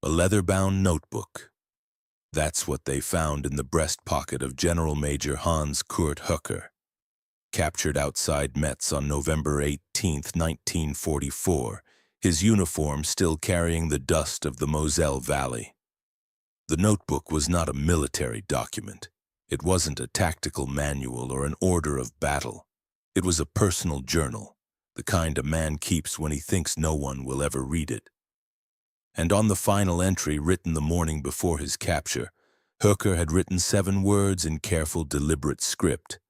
A leather-bound notebook. That's what they found in the breast pocket of General Major Hans Kurt Hooker, captured outside Metz on November 18, 1944, his uniform still carrying the dust of the Moselle Valley. The notebook was not a military document. It wasn't a tactical manual or an order of battle. It was a personal journal, the kind a man keeps when he thinks no one will ever read it. And on the final entry, written the morning before his capture, Hooker had written 7 words in careful, deliberate script.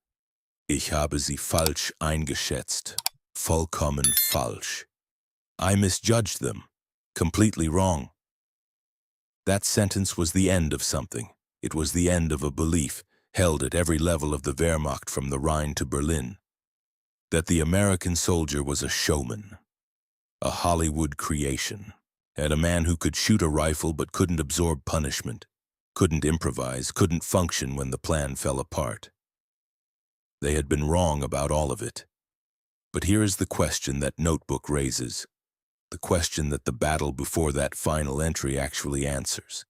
Ich habe sie falsch eingeschätzt. Vollkommen falsch. I misjudged them. Completely wrong. That sentence was the end of something. It was the end of a belief, held at every level of the Wehrmacht from the Rhine to Berlin, that the American soldier was a showman, a Hollywood creation, and a man who could shoot a rifle but couldn't absorb punishment, couldn't improvise, couldn't function when the plan fell apart. They had been wrong about all of it. But here is the question that notebook raises, the question that the battle before that final entry actually answers.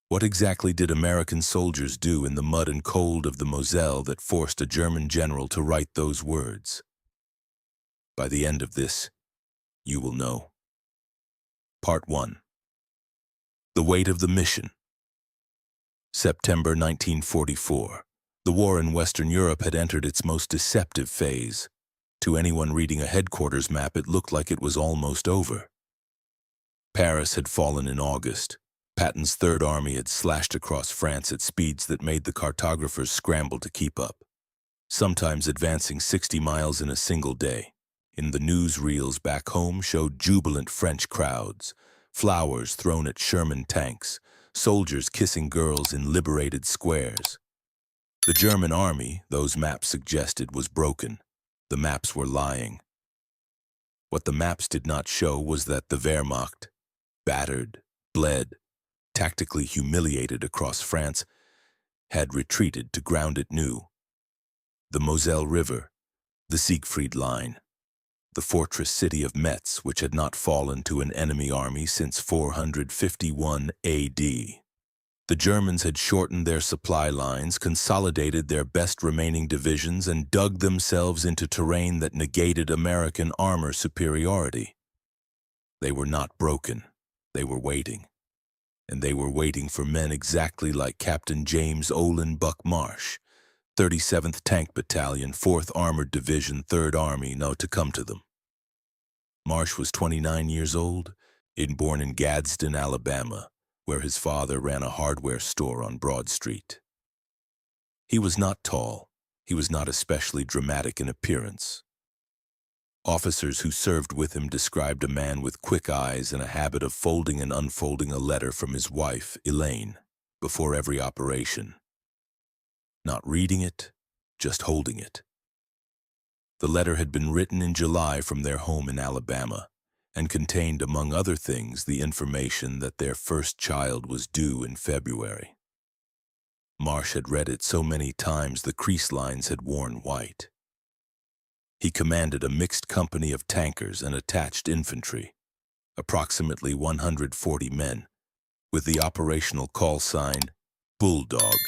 What exactly did American soldiers do in the mud and cold of the Moselle that forced a German general to write those words? By the end of this, you will know. Part 1. The weight of the mission. September 1944. The war in Western Europe had entered its most deceptive phase. To anyone reading a headquarters map, it looked like it was almost over. Paris had fallen in August. Patton's Third Army had slashed across France at speeds that made the cartographers scramble to keep up, sometimes advancing 60 miles in a single day. In the newsreels back home showed jubilant French crowds, flowers thrown at Sherman tanks, soldiers kissing girls in liberated squares. The German army, those maps suggested, was broken. The maps were lying. What the maps did not show was that the Wehrmacht, battered, bled, tactically humiliated across France, had retreated to ground it new. The Moselle River, the Siegfried Line, the fortress city of Metz, which had not fallen to an enemy army since 451 A.D. The Germans had shortened their supply lines, consolidated their best remaining divisions, and dug themselves into terrain that negated American armor superiority. They were not broken. They were waiting. And they were waiting for men exactly like Captain James Olin Buck Marsh, 37th Tank Battalion, 4th Armored Division, 3rd Army, now to come to them. Marsh was 29 years old, born in Gadsden, Alabama, where his father ran a hardware store on Broad Street. He was not tall. He was not especially dramatic in appearance. Officers who served with him described a man with quick eyes and a habit of folding and unfolding a letter from his wife, Elaine, before every operation. Not reading it, just holding it. The letter had been written in July from their home in Alabama and contained, among other things, the information that their first child was due in February. Marsh had read it so many times the crease lines had worn white. He commanded a mixed company of tankers and attached infantry, approximately 140 men, with the operational call sign, Bulldog.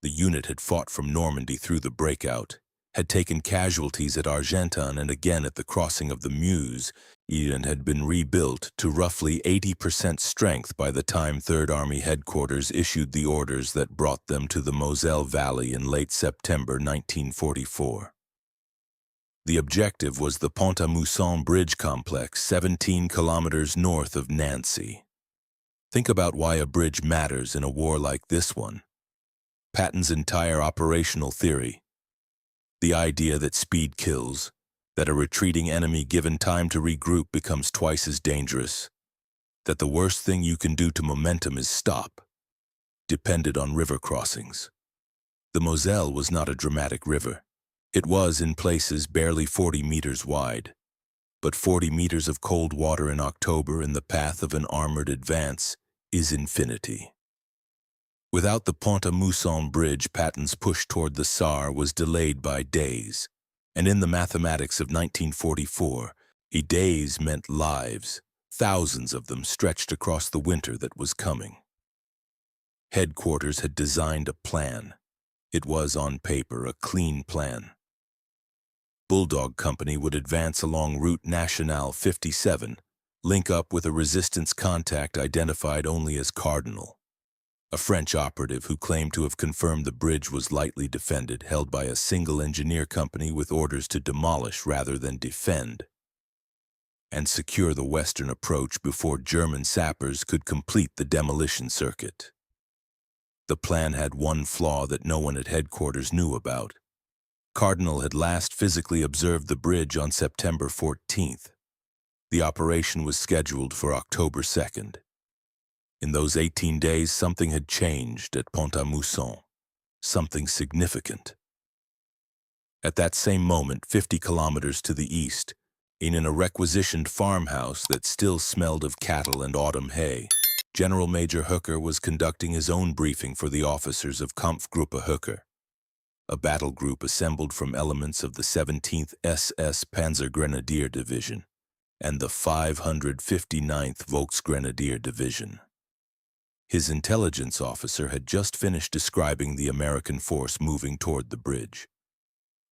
The unit had fought from Normandy through the breakout, had taken casualties at Argentan and again at the crossing of the Meuse, and had been rebuilt to roughly 80% strength by the time Third Army headquarters issued the orders that brought them to the Moselle Valley in late September 1944. The objective was the Pont-à-Mousson bridge complex, 17 kilometers north of Nancy. Think about why a bridge matters in a war like this one. Patton's entire operational theory, the idea that speed kills, that a retreating enemy given time to regroup becomes twice as dangerous, that the worst thing you can do to momentum is stop, depended on river crossings. The Moselle was not a dramatic river. It was, in places, barely 40 meters wide, but 40 meters of cold water in October in the path of an armored advance is infinity. Without the Pont-à-Mousson bridge, Patton's push toward the Saar was delayed by days, and in the mathematics of 1944, days meant lives, thousands of them stretched across the winter that was coming. Headquarters had designed a plan. It was, on paper, a clean plan. BULLDOG Company would advance along Route Nationale 57, link up with a resistance contact identified only as Cardinal, a French operative who claimed to have confirmed the bridge was lightly defended, held by a single engineer company with orders to demolish rather than defend, and secure the western approach before German sappers could complete the demolition circuit. The plan had one flaw that no one at headquarters knew about. Cardinal had last physically observed the bridge on September 14th. The operation was scheduled for October 2nd. In those 18 days, something had changed at Pont-à-Mousson, something significant. At that same moment, 50 kilometers to the east, in a requisitioned farmhouse that still smelled of cattle and autumn hay, General Major Hooker was conducting his own briefing for the officers of Kampfgruppe Hooker, a battle group assembled from elements of the 17th SS Panzergrenadier Division and the 559th Volksgrenadier Division. His intelligence officer had just finished describing the American force moving toward the bridge.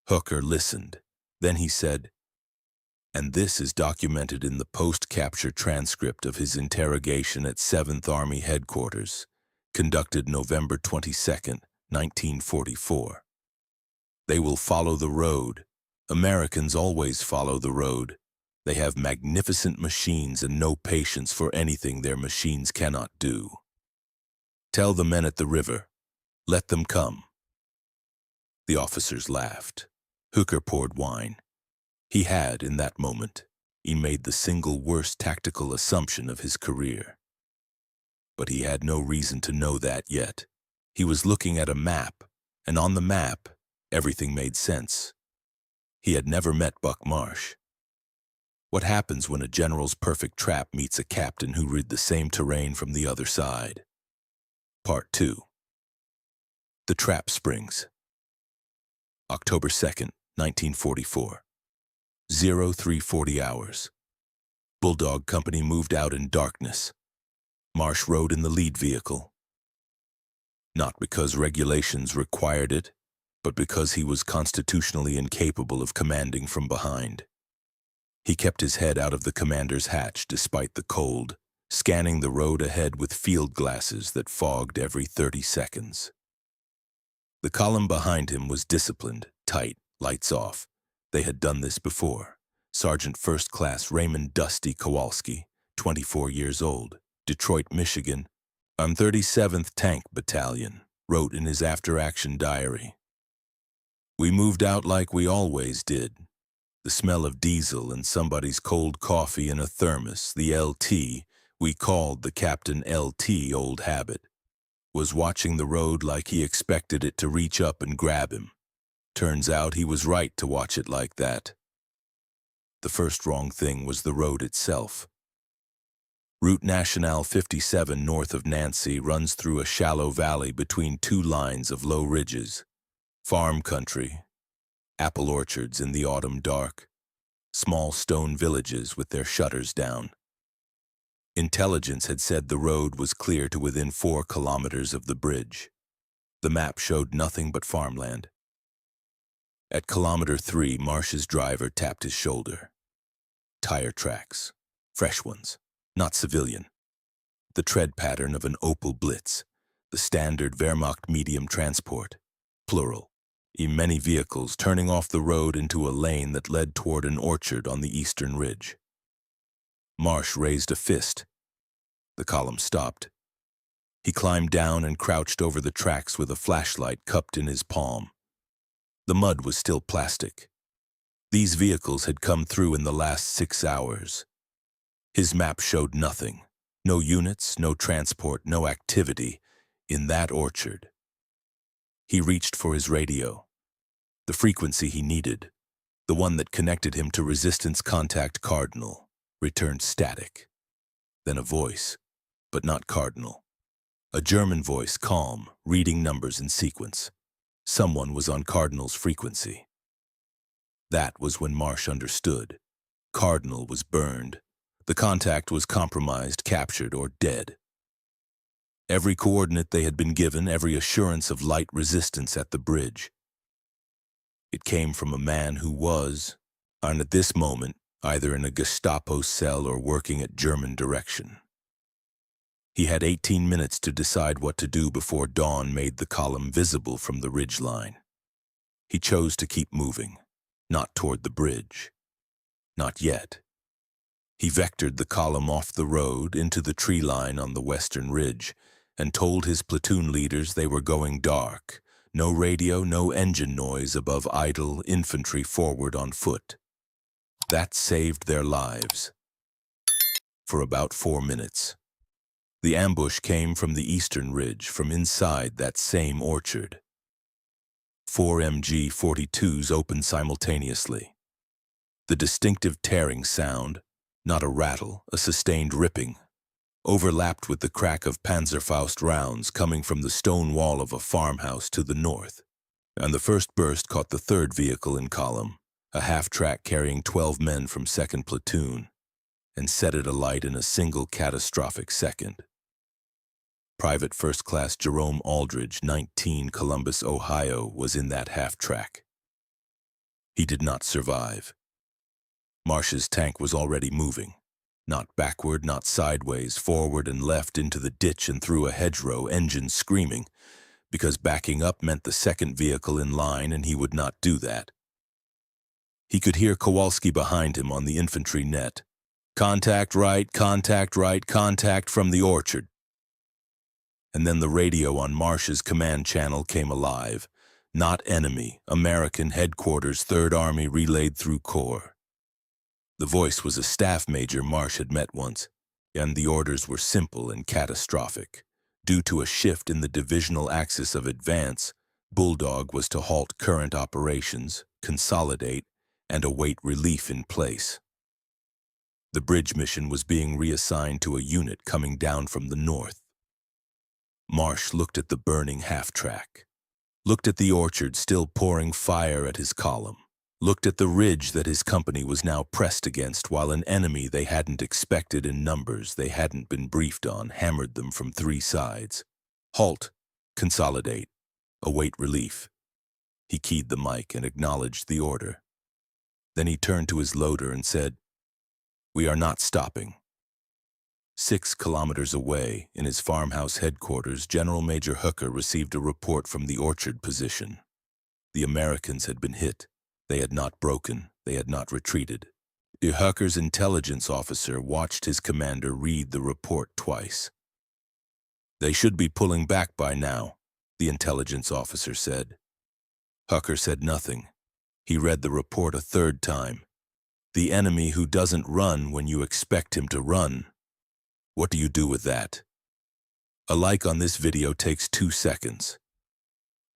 Hooker listened. Then he said, and this is documented in the post-capture transcript of his interrogation at 7th Army Headquarters, conducted November 22, 1944. They will follow the road. Americans always follow the road. They have magnificent machines and no patience for anything their machines cannot do. Tell the men at the river, let them come. The officers laughed. Hooker poured wine. He had, in that moment, made the single worst tactical assumption of his career. But he had no reason to know that yet. He was looking at a map, and on the map, everything made sense. He had never met Buck Marsh. What happens when a general's perfect trap meets a captain who read the same terrain from the other side? Part 2. The Trap Springs. October 2nd, 1944. 0340 hours. BULLDOG Company moved out in darkness. Marsh rode in the lead vehicle. Not because regulations required it, but because he was constitutionally incapable of commanding from behind. He kept his head out of the commander's hatch despite the cold, scanning the road ahead with field glasses that fogged every 30 seconds. The column behind him was disciplined, tight, lights off. They had done this before. Sergeant First Class Raymond Dusty Kowalski, 24 years old, Detroit, Michigan, on 37th Tank Battalion, wrote in his after-action diary, "We moved out like we always did. The smell of diesel and somebody's cold coffee in a thermos, the LT, we called the Captain LT old habit, was watching the road like he expected it to reach up and grab him. Turns out he was right to watch it like that. The first wrong thing was the road itself. Route Nationale 57 north of Nancy runs through a shallow valley between two lines of low ridges. Farm country, apple orchards in the autumn dark, small stone villages with their shutters down. Intelligence had said the road was clear to within 4 kilometers of the bridge. The map showed nothing but farmland. At kilometer 3, Marsh's driver tapped his shoulder. Tire tracks, fresh ones, not civilian. The tread pattern of an Opel Blitz, the standard Wehrmacht medium transport, plural. Many vehicles turning off the road into a lane that led toward an orchard on the eastern ridge. Marsh raised a fist. The column stopped. He climbed down and crouched over the tracks with a flashlight cupped in his palm. The mud was still plastic. These vehicles had come through in the last 6 hours. His map showed nothing. No units, no transport, no activity in that orchard. He reached for his radio. The frequency he needed, the one that connected him to resistance contact Cardinal, returned static. Then a voice, but not Cardinal. A German voice, calm, reading numbers in sequence. Someone was on Cardinal's frequency. That was when Marsh understood. Cardinal was burned. The contact was compromised, captured, or dead. Every coordinate they had been given, every assurance of light resistance at the bridge. It came from a man who was, and at this moment, either in a Gestapo cell or working at German direction. He had 18 minutes to decide what to do before dawn made the column visible from the ridge line. He chose to keep moving, not toward the bridge. Not yet. He vectored the column off the road into the tree line on the western ridge and told his platoon leaders they were going dark. No radio, no engine noise above idle infantry forward on foot. That saved their lives. For about 4 minutes. The ambush came from the eastern ridge, from inside that same orchard. 4 MG-42s opened simultaneously. The distinctive tearing sound, not a rattle, a sustained ripping, overlapped with the crack of Panzerfaust rounds coming from the stone wall of a farmhouse to the north, and the first burst caught the third vehicle in column, a half-track carrying 12 men from 2nd Platoon, and set it alight in a single catastrophic second. Private First Class Jerome Aldridge, 19, Columbus, Ohio, was in that half-track. He did not survive. Marsh's tank was already moving, not backward, not sideways, forward and left into the ditch and through a hedgerow, engines screaming, because backing up meant the second vehicle in line, and he would not do that. He could hear Kowalski behind him on the infantry net. Contact right, contact from the orchard. And then the radio on Marsh's command channel came alive. Not enemy, American headquarters, 3rd Army relayed through Corps. The voice was a staff major Marsh had met once, and the orders were simple and catastrophic. Due to a shift in the divisional axis of advance, Bulldog was to halt current operations, consolidate, and await relief in place. The bridge mission was being reassigned to a unit coming down from the north. Marsh looked at the burning half-track, looked at the orchard still pouring fire at his column, looked at the ridge that his company was now pressed against while an enemy they hadn't expected in numbers they hadn't been briefed on hammered them from 3 sides. Halt, consolidate, await relief. He keyed the mic and acknowledged the order. Then he turned to his loader and said, "We are not stopping." 6 kilometers away, in his farmhouse headquarters, General Major Hooker received a report from the orchard position. The Americans had been hit. They had not broken. They had not retreated. Hooker's intelligence officer watched his commander read the report twice. "They should be pulling back by now," the intelligence officer said. Hooker said nothing. He read the report a 3rd time. "The enemy who doesn't run when you expect him to run. What do you do with that?" A like on this video takes 2 seconds.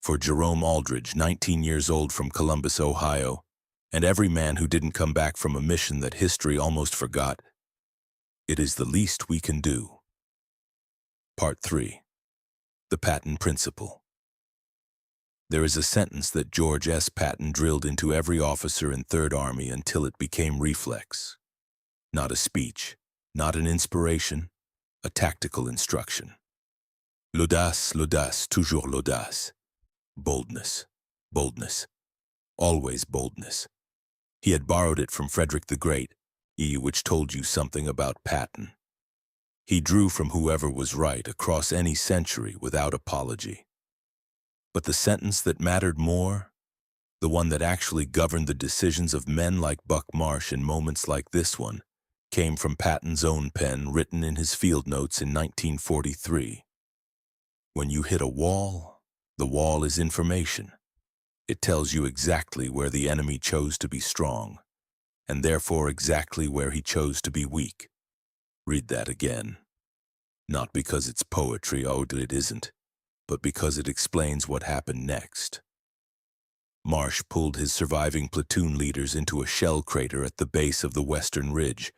For Jerome Aldridge, 19 years old from Columbus, Ohio, and every man who didn't come back from a mission that history almost forgot, it is the least we can do. Part 3. The Patton Principle. There is a sentence that George S. Patton drilled into every officer in 3rd Army until it became reflex. Not a speech, not an inspiration, a tactical instruction. L'audace, l'audace, toujours l'audace. Boldness, boldness, always boldness. He had borrowed it from Frederick the Great, which told you something about Patton. He drew from whoever was right across any century without apology. But the sentence that mattered more, the one that actually governed the decisions of men like Buck Marsh in moments like this one, came from Patton's own pen, written in his field notes in 1943. When you hit a wall, the wall is information. It tells you exactly where the enemy chose to be strong, and therefore exactly where he chose to be weak. Read that again. Not because it's poetry, oh, it isn't, but because it explains what happened next. Marsh pulled his surviving platoon leaders into a shell crater at the base of the western ridge.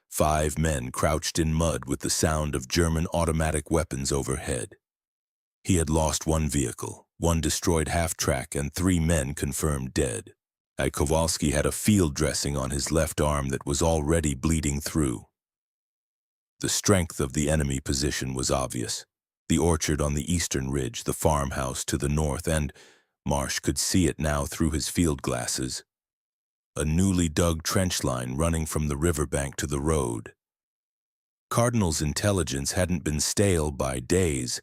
5 men crouched in mud with the sound of German automatic weapons overhead. He had lost 1 vehicle, 1 destroyed half-track, and 3 men confirmed dead. Kowalski had a field dressing on his left arm that was already bleeding through. The strength of the enemy position was obvious. The orchard on the eastern ridge, the farmhouse to the north, and Marsh could see it now through his field glasses. A newly dug trench line running from the riverbank to the road. Cardinal's intelligence hadn't been stale by days.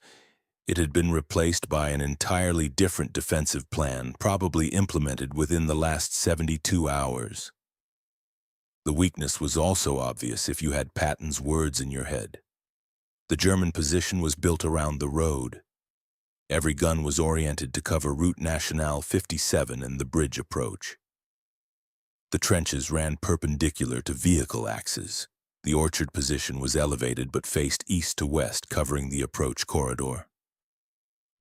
It had been replaced by an entirely different defensive plan, probably implemented within the last 72 hours. The weakness was also obvious if you had Patton's words in your head. The German position was built around the road. Every gun was oriented to cover Route Nationale 57 and the bridge approach. The trenches ran perpendicular to vehicle axes. The orchard position was elevated but faced east to west, covering the approach corridor.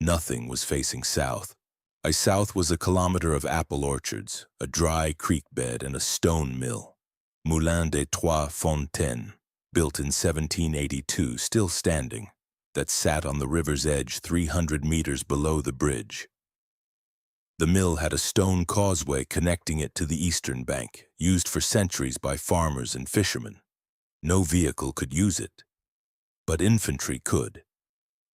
Nothing was facing south. South was a kilometer of apple orchards, a dry creek bed, and a stone mill. Moulin des Trois Fontaines, built in 1782, still standing, that sat on the river's edge 300 meters below the bridge. The mill had a stone causeway connecting it to the eastern bank, used for centuries by farmers and fishermen. No vehicle could use it, but infantry could.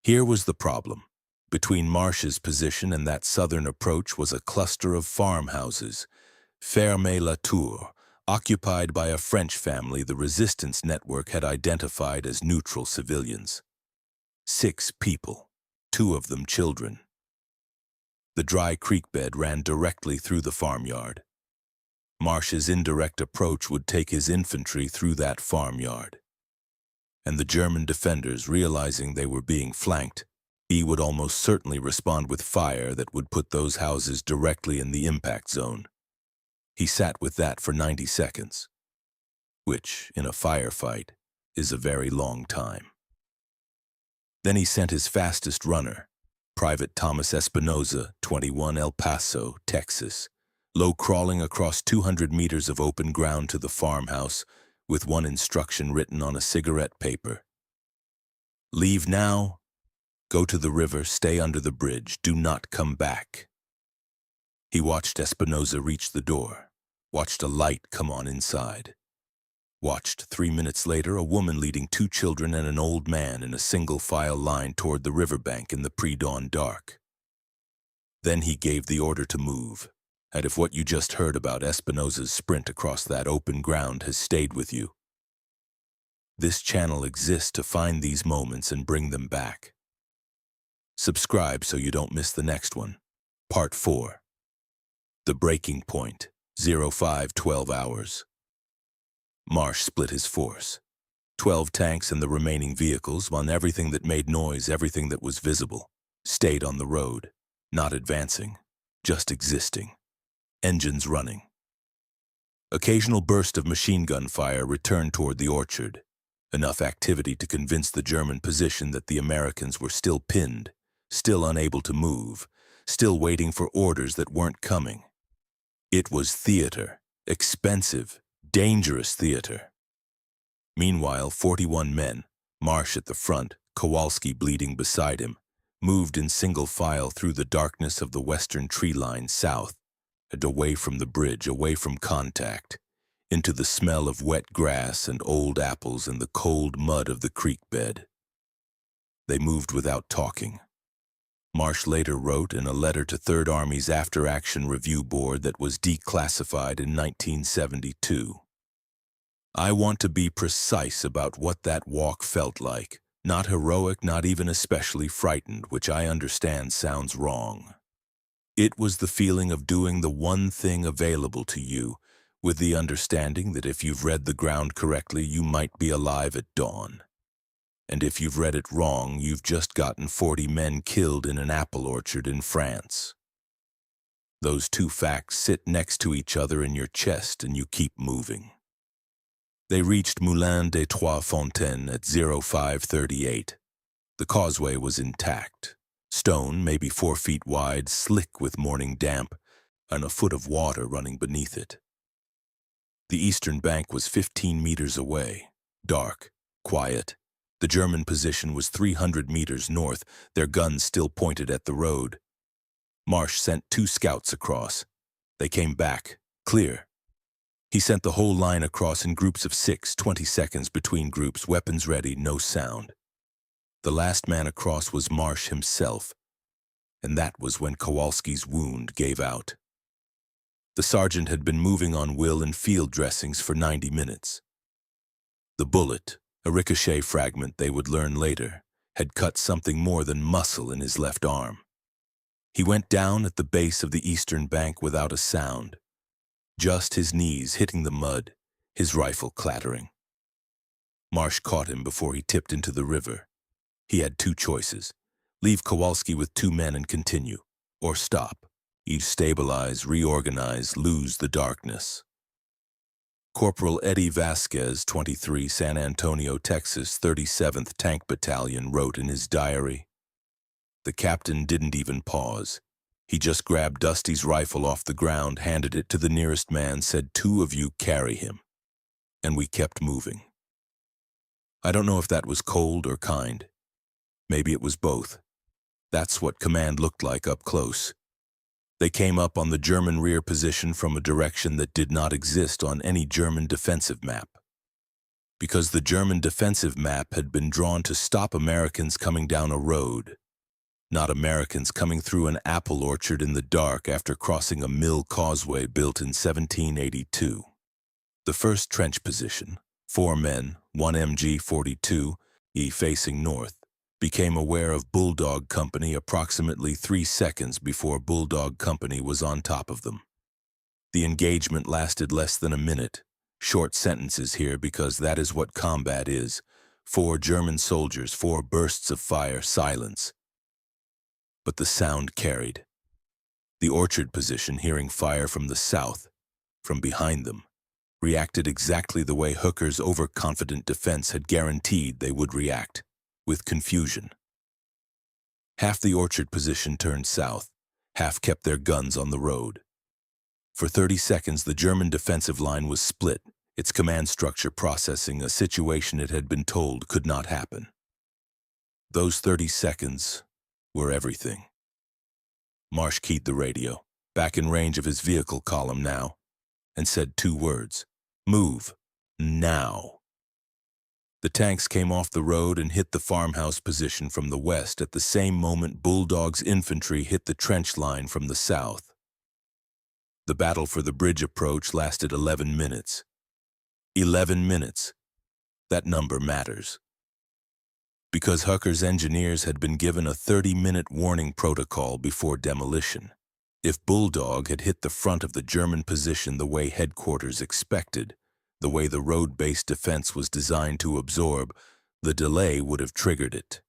Here was the problem. Between Marsh's position and that southern approach was a cluster of farmhouses, Ferme-la-Tour, occupied by a French family the resistance network had identified as neutral civilians. 6 people, 2 of them children. The dry creek bed ran directly through the farmyard. Marsh's indirect approach would take his infantry through that farmyard. And the German defenders, realizing they were being flanked, he would almost certainly respond with fire that would put those houses directly in the impact zone. He sat with that for 90 seconds, which, in a firefight, is a very long time. Then he sent his fastest runner, Private Thomas Espinoza, 21, El Paso, Texas, low-crawling across 200 meters of open ground to the farmhouse with one instruction written on a cigarette paper. Leave now, go to the river, stay under the bridge, do not come back. He watched Espinoza reach the door, watched a light come on inside. Watched 3 minutes later a woman leading 2 children and an old man in a single-file line toward the riverbank in the pre-dawn dark. Then he gave the order to move, and if what you just heard about Espinoza's sprint across that open ground has stayed with you, this channel exists to find these moments and bring them back. Subscribe so you don't miss the next one. Part 4. The breaking point, 05:12 hours. Marsh split his force. 12 tanks and the remaining vehicles, on everything that made noise, everything that was visible, stayed on the road, not advancing, just existing. Engines running. Occasional burst of machine gun fire returned toward the orchard. Enough activity to convince the German position that the Americans were still pinned, still unable to move, still waiting for orders that weren't coming. It was theater, expensive, dangerous theater. Meanwhile, 41 men, Marsh at the front, Kowalski bleeding beside him, moved in single file through the darkness of the western tree line south, and away from the bridge, away from contact, into the smell of wet grass and old apples and the cold mud of the creek bed. They moved without talking. Marsh later wrote in a letter to Third Army's After-Action Review Board that was declassified in 1972. I want to be precise about what that walk felt like. Not heroic, not even especially frightened, which I understand sounds wrong. It was the feeling of doing the one thing available to you, with the understanding that if you've read the ground correctly, you might be alive at dawn. And if you've read it wrong, you've just gotten 40 men killed in an apple orchard in France. Those two facts sit next to each other in your chest and you keep moving. They reached Moulin des Trois Fontaines at 05:38. The causeway was intact. Stone, maybe 4 feet wide, slick with morning damp, and a foot of water running beneath it. The eastern bank was 15 meters away, dark, quiet. The German position was 300 meters north, their guns still pointed at the road. Marsh sent 2 scouts across. They came back, clear. He sent the whole line across in groups of 6, 20 seconds between groups, weapons ready, no sound. The last man across was Marsh himself, and that was when Kowalski's wound gave out. The sergeant had been moving on Will in field dressings for 90 minutes. The bullet, a ricochet fragment they would learn later, had cut something more than muscle in his left arm. He went down at the base of the eastern bank without a sound, just his knees hitting the mud, his rifle clattering. Marsh caught him before he tipped into the river. He had 2 choices: leave Kowalski with 2 men and continue, or stop, either stabilize, reorganize, lose the darkness. Corporal Eddie Vasquez, 23, San Antonio, Texas, 37th Tank Battalion, wrote in his diary, "The captain didn't even pause. He just grabbed Dusty's rifle off the ground, handed it to the nearest man, said, 2 of you carry him." And we kept moving. I don't know if that was cold or kind. Maybe it was both. That's what command looked like up close. They came up on the German rear position from a direction that did not exist on any German defensive map. Because the German defensive map had been drawn to stop Americans coming down a road, not Americans coming through an apple orchard in the dark after crossing a mill causeway built in 1782. The first trench position, 4 men, 1 MG-42, facing north, became aware of BULLDOG Company approximately 3 seconds before BULLDOG Company was on top of them. The engagement lasted less than a minute. Short sentences here because that is what combat is. 4 German soldiers, 4 bursts of fire, silence. But the sound carried. The orchard position, hearing fire from the south, from behind them, reacted exactly the way Hooker's overconfident defense had guaranteed they would react, with confusion. Half the orchard position turned south, half kept their guns on the road. For 30 seconds, the German defensive line was split, its command structure processing a situation it had been told could not happen. Those 30 seconds were everything. Marsh keyed the radio, back in range of his vehicle column now, and said 2 words: "Move, now." The tanks came off the road and hit the farmhouse position from the west at the same moment BULLDOG's infantry hit the trench line from the south. The battle for the bridge approach lasted 11 minutes. 11 minutes. That number matters. Because Hooker's engineers had been given a 30-minute warning protocol before demolition. If BULLDOG had hit the front of the German position the way headquarters expected, the way the road-based defense was designed to absorb, the delay would have triggered it.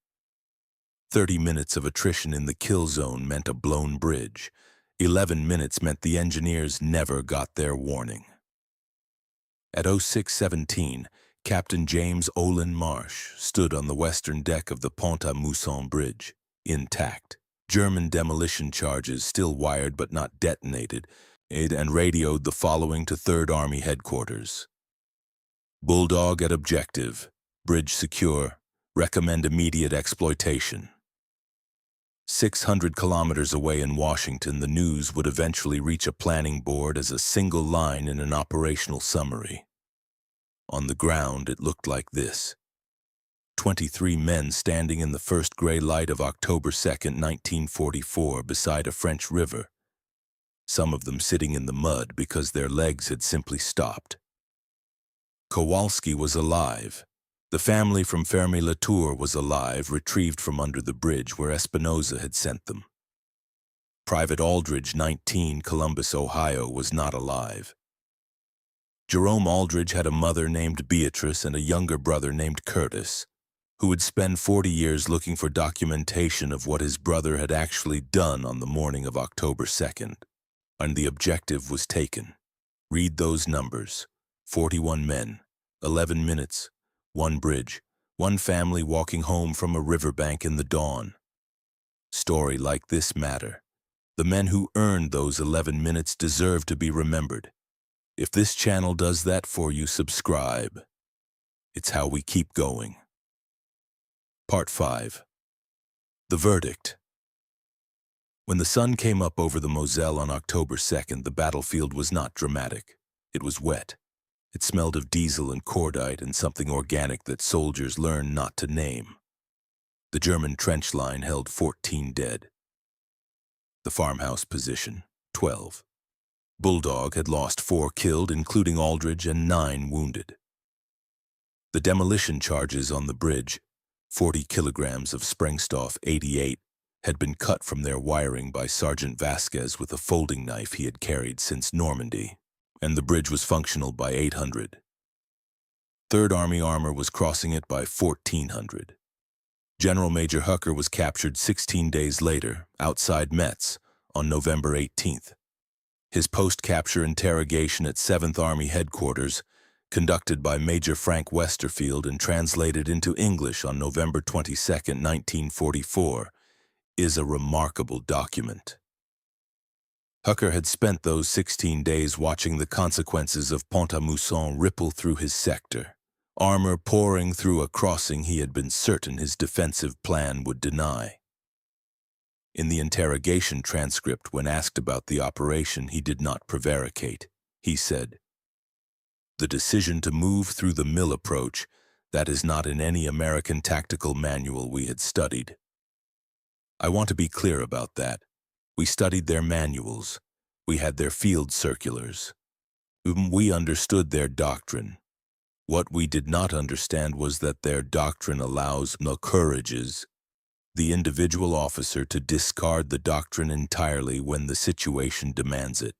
30 minutes of attrition in the kill zone meant a blown bridge. 11 minutes meant the engineers never got their warning. At 06:17, Captain James Olin Marsh stood on the western deck of the Pont-à-Mousson bridge, intact. German demolition charges still wired but not detonated, and radioed the following to 3rd Army headquarters. BULLDOG at objective, bridge secure, recommend immediate exploitation. 600 kilometers away in Washington, the news would eventually reach a planning board as a single line in an operational summary. On the ground, it looked like this: 23 men standing in the first gray light of October 2nd, 1944, beside a French river, some of them sitting in the mud because their legs had simply stopped. Kowalski was alive. The family from Fermi-Latour was alive, retrieved from under the bridge where Espinosa had sent them. Private Aldridge, 19, Columbus, Ohio, was not alive. Jerome Aldridge had a mother named Beatrice and a younger brother named Curtis, who would spend 40 years looking for documentation of what his brother had actually done on the morning of October 2nd. And the objective was taken. Read those numbers: 41 men, 11 minutes, 1 bridge, 1 family walking home from a riverbank in the dawn. Story like this matter. The men who earned those 11 minutes deserve to be remembered. If this channel does that for you, subscribe. It's how we keep going. Part 5. The verdict. When the sun came up over the Moselle on October 2nd, the battlefield was not dramatic. It was wet. It smelled of diesel and cordite and something organic that soldiers learn not to name. The German trench line held 14 dead. The farmhouse position, 12. Bulldog had lost 4 killed, including Aldridge, and 9 wounded. The demolition charges on the bridge, 40 kilograms of Sprengstoff 88, had been cut from their wiring by Sergeant Vasquez with a folding knife he had carried since Normandy, and the bridge was functional by 800. Third Army armor was crossing it by 1400. General Major Hooker was captured 16 days later, outside Metz, on November 18th. His post-capture interrogation at 7th Army Headquarters, conducted by Major Frank Westerfield and translated into English on November 22, 1944, is a remarkable document. Hooker had spent those 16 days watching the consequences of Pont-à-Mousson ripple through his sector, armor pouring through a crossing he had been certain his defensive plan would deny. In the interrogation transcript, when asked about the operation, he did not prevaricate. He said, "The decision to move through the mill approach, that is not in any American tactical manual we had studied. I want to be clear about that. We studied their manuals. We had their field circulars. We understood their doctrine. What we did not understand was that their doctrine allows, encourages, the individual officer to discard the doctrine entirely when the situation demands it.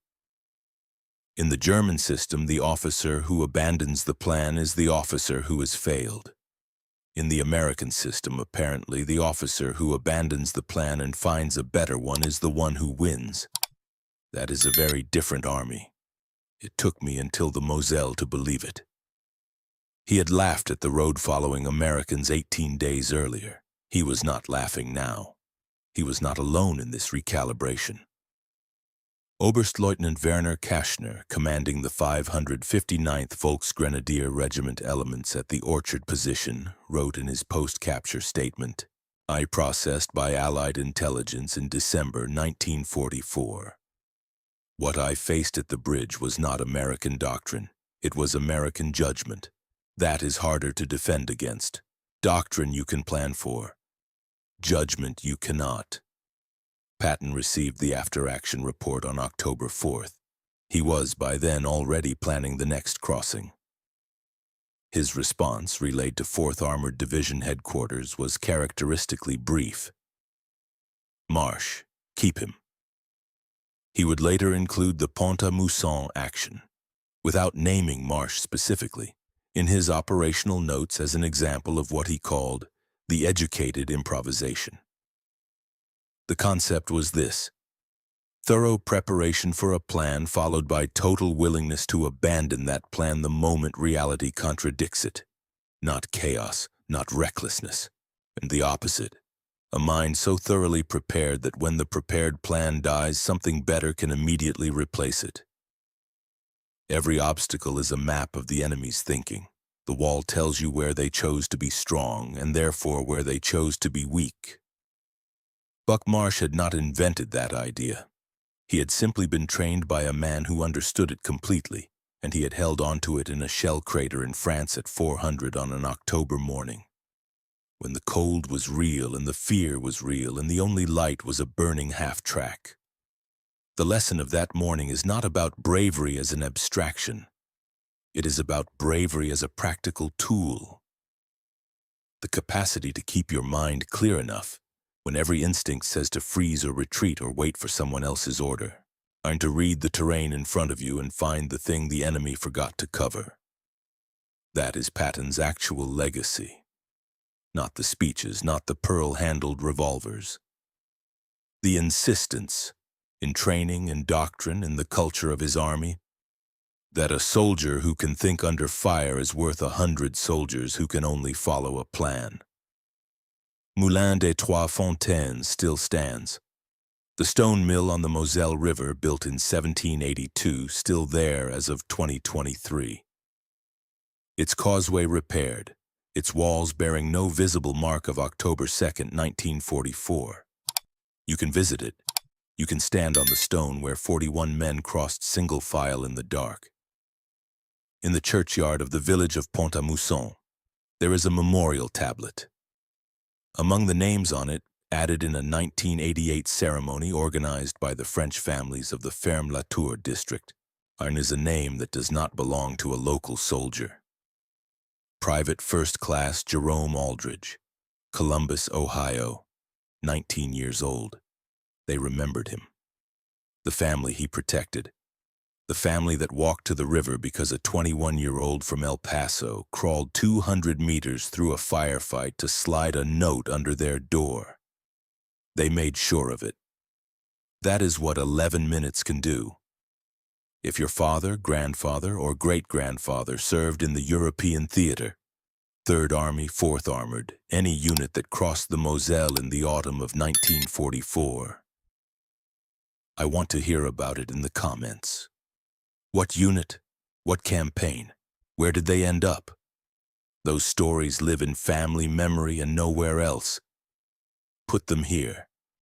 In the German system, the officer who abandons the plan is the officer who has failed. In the American system, apparently, the officer who abandons the plan and finds a better one is the one who wins. That is a very different army. It took me until the Moselle to believe it." He had laughed at the road-following Americans 18 days earlier. He was not laughing now. He was not alone in this recalibration. Oberstleutnant Werner Kaschner, commanding the 559th Volksgrenadier Regiment elements at the Orchard position, wrote in his post-capture statement, "I processed by Allied intelligence in December 1944. What I faced at the bridge was not American doctrine. It was American judgment. That is harder to defend against. Doctrine you can plan for. Judgment you cannot." Patton received the after-action report on October 4th. He was by then already planning the next crossing. His response, relayed to 4th Armored Division headquarters, was characteristically brief. "Marsh, keep him." He would later include the Pont-à-Mousson action, without naming Marsh specifically, in his operational notes as an example of what he called the educated improvisation. The concept was this: thorough preparation for a plan followed by total willingness to abandon that plan the moment reality contradicts it. Not chaos, not recklessness, and the opposite. A mind so thoroughly prepared that when the prepared plan dies, something better can immediately replace it. Every obstacle is a map of the enemy's thinking. The wall tells you where they chose to be strong, and therefore where they chose to be weak. Buck Marsh had not invented that idea. He had simply been trained by a man who understood it completely, and he had held onto it in a shell crater in France at 400 on an October morning, when the cold was real and the fear was real and the only light was a burning half-track. The lesson of that morning is not about bravery as an abstraction. It is about bravery as a practical tool. The capacity to keep your mind clear enough when every instinct says to freeze or retreat or wait for someone else's order, and to read the terrain in front of you and find the thing the enemy forgot to cover. That is Patton's actual legacy. Not the speeches, not the pearl-handled revolvers. The insistence, in training and doctrine and the culture of his army, that a soldier who can think under fire is worth 100 soldiers who can only follow a plan. Moulin des Trois Fontaines still stands. The stone mill on the Moselle River, built in 1782, still there as of 2023. Its causeway repaired, its walls bearing no visible mark of October 2nd, 1944. You can visit it. You can stand on the stone where 41 men crossed single file in the dark. in the churchyard of the village of Pont-à-Mousson, there is a memorial tablet. Among the names on it, added in a 1988 ceremony organized by the French families of the Ferme-la-Tour district, is a name that does not belong to a local soldier. Private First Class Jerome Aldridge, Columbus, Ohio, 19 years old. They remembered him. The family he protected. The family that walked to the river because a 21-year-old from El Paso crawled 200 meters through a firefight to slide a note under their door. They made sure of it. That is what 11 minutes can do. If your father, grandfather, or great-grandfather served in the European theater, 3rd Army, 4th Armored, any unit that crossed the Moselle in the autumn of 1944, I want to hear about it in the comments. What unit? What campaign? Where did they end up? Those stories live in family memory and nowhere else. Put them here.